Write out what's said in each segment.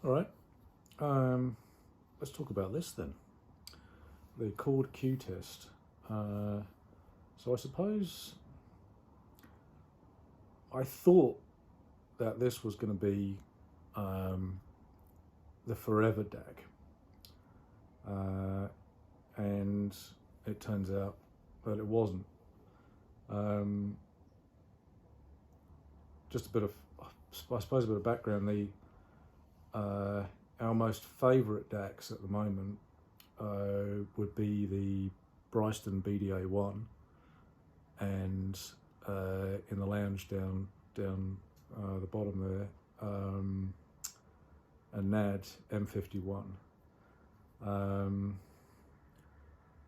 All right, let's talk about this then. The Chord QTest. So I suppose I thought that this was going to be the forever DAC, and it turns out that it wasn't. Just a bit of, I suppose, a bit of background. Our most favourite DACs at the moment would be the Bryston BDA1, and in the lounge down the bottom there, a NAD M51. I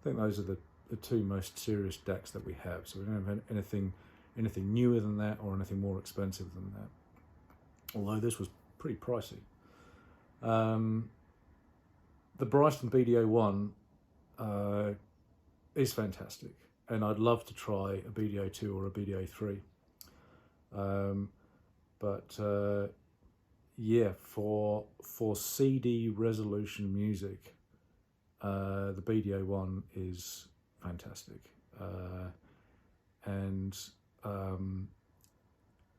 think those are the two most serious DACs that we have. So we don't have anything newer than that or anything more expensive than that. Although this was pretty pricey. The Bryston BDA1 is fantastic, and I'd love to try a BDA2 or a BDA3. Yeah, for CD resolution music, the BDA1 is fantastic, and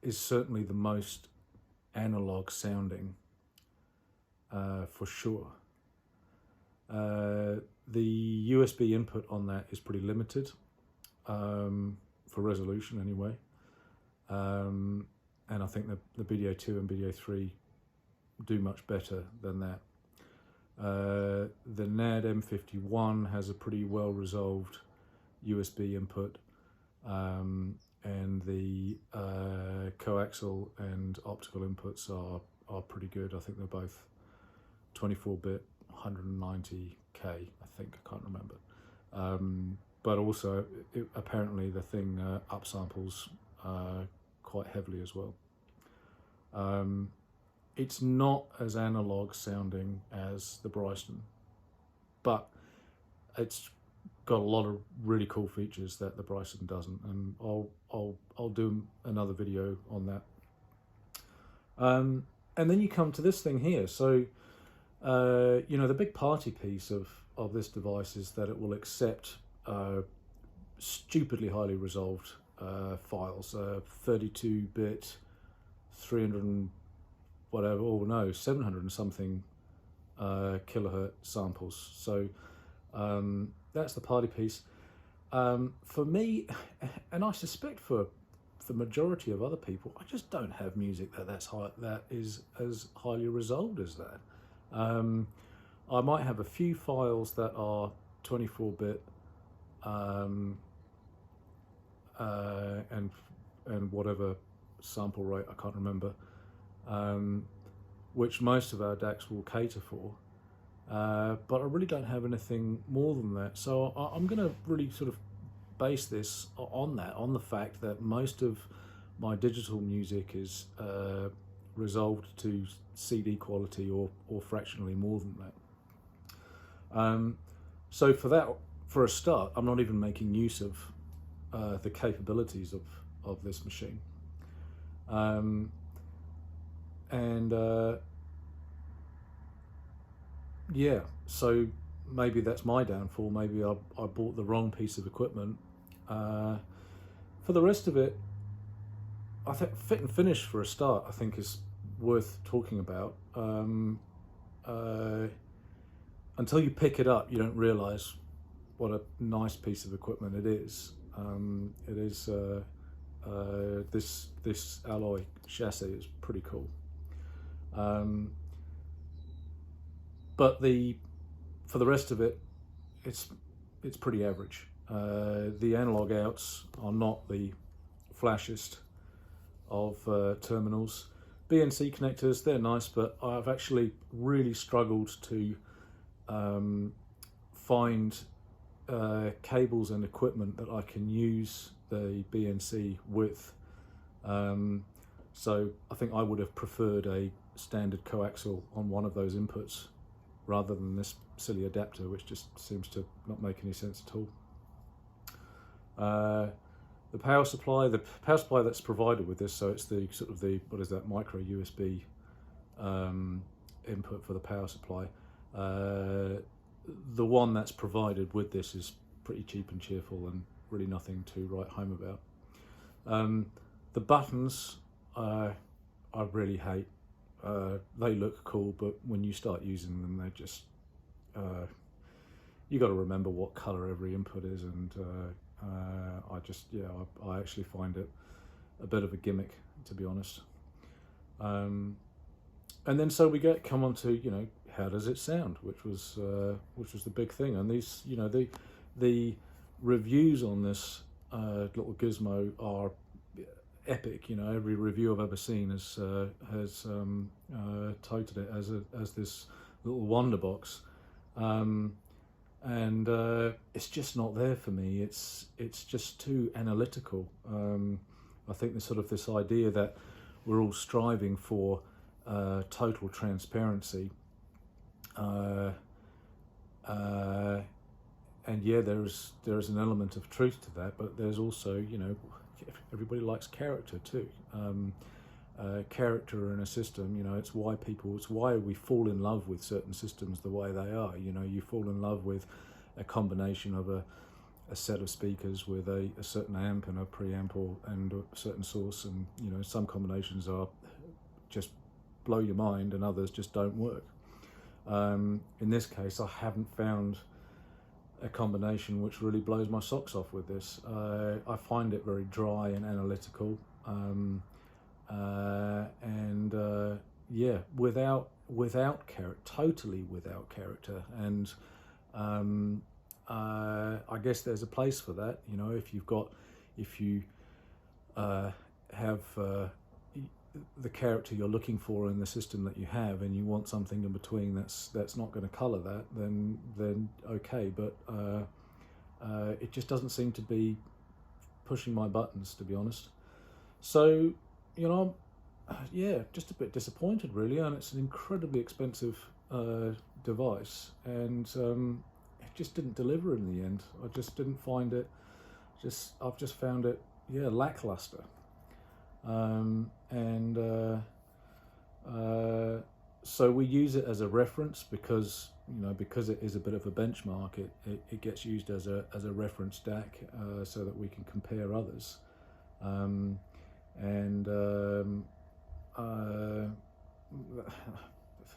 is certainly the most analog sounding, for sure. The USB input on that is pretty limited, for resolution anyway, and I think the BDA2 and BDA3 do much better than that. The NAD M51 has a pretty well resolved USB input, and the coaxial and optical inputs are pretty good. I think they're both 24-bit, 190K, I think, I can't remember. But also, apparently the thing upsamples quite heavily as well. It's not as analog sounding as the Bryston, but it's got a lot of really cool features that the Bryston doesn't, and I'll do another video on that. And then you come to this thing here. So you know, the big party piece of this device is that it will accept stupidly highly resolved files, 32-bit, 300 and whatever, or no, 700 and something kilohertz samples. So that's the party piece. For me, and I suspect for the majority of other people, I just don't have music that is as highly resolved as that. I might have a few files that are 24-bit and whatever sample rate, I can't remember, which most of our DACs will cater for, but I really don't have anything more than that. So I'm going to really sort of base this on the fact that most of my digital music is resolved to CD quality or fractionally more than that. So for a start, I'm not even making use of the capabilities of this machine. Yeah, so maybe that's my downfall. Maybe I bought the wrong piece of equipment. For the rest of it, I think fit and finish for a start, I think, is worth talking about. Until you pick it up, you don't realise what a nice piece of equipment it is. It is this alloy chassis is pretty cool. But for the rest of it, it's pretty average. The analog outs are not the flashiest of terminals. BNC connectors, they're nice, but I've actually really struggled to find cables and equipment that I can use the BNC with. So I think I would have preferred a standard coaxial on one of those inputs rather than this silly adapter, which just seems to not make any sense at all. The power supply that's provided with this, so it's the sort of what is that, micro USB input for the power supply. The one that's provided with this is pretty cheap and cheerful and really nothing to write home about. The buttons I really hate. They look cool, but when you start using them, they're just you got to remember what color every input is, and I actually find it a bit of a gimmick, to be honest. And then so we come on to, you know, how does it sound, which was the big thing. And these, you know, the reviews on this little gizmo are epic. You know, every review I've ever seen has touted it as this little wonder box, and it's just not there for me. It's just too analytical. I think there's sort of this idea that we're all striving for total transparency, and yeah, there's an element of truth to that, but there's also, you know, everybody likes character too. Character in a system, you know, it's why we fall in love with certain systems the way they are. You know, you fall in love with a combination of a set of speakers with a certain amp and a preamp and a certain source, and you know, some combinations are just blow your mind and others just don't work. In this case, I haven't found a combination which really blows my socks off with this. I find it very dry and analytical, yeah, without character, totally without character. And I guess there's a place for that, you know, if you have the character you're looking for in the system that you have, and you want something in between that's not going to colour that, then okay. But it just doesn't seem to be pushing my buttons, to be honest. So, you know, yeah, just a bit disappointed really, and it's an incredibly expensive device, and it just didn't deliver in the end. I just didn't find it. I've just found it, yeah, lackluster. So we use it as a reference because, you know, because it is a bit of a benchmark. It gets used as a reference DAC, so that we can compare others.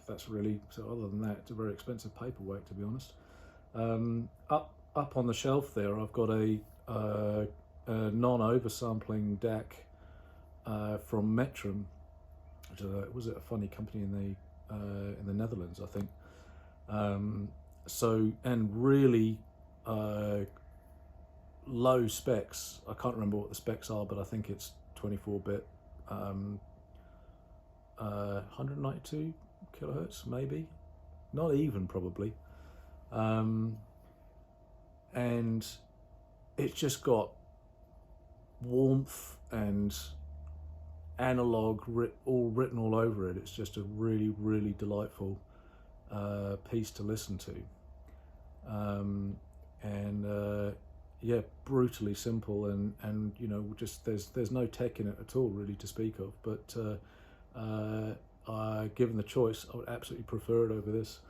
That's really, so other than that, it's a very expensive paperweight, to be honest. Up on the shelf there, I've got a non-oversampling DAC from Metrum, which was it a funny company in the Netherlands, I think. So, and really low specs. I can't remember what the specs are, but I think it's 24-bit, 192 kilohertz, maybe, not even, probably. And it's just got warmth and analog written all over it. It's just a really, really delightful piece to listen to, yeah, brutally simple, and you know, just there's no tech in it at all really to speak of, but given the choice, I would absolutely prefer it over this.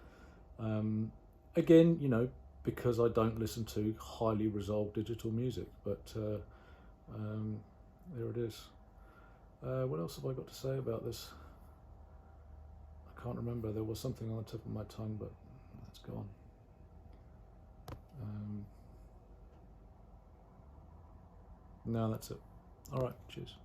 Again, you know, because I don't listen to highly resolved digital music, but there it is. What else have I got to say about this? I can't remember. There was something on the tip of my tongue, but that's gone. No, that's it. All right, cheers.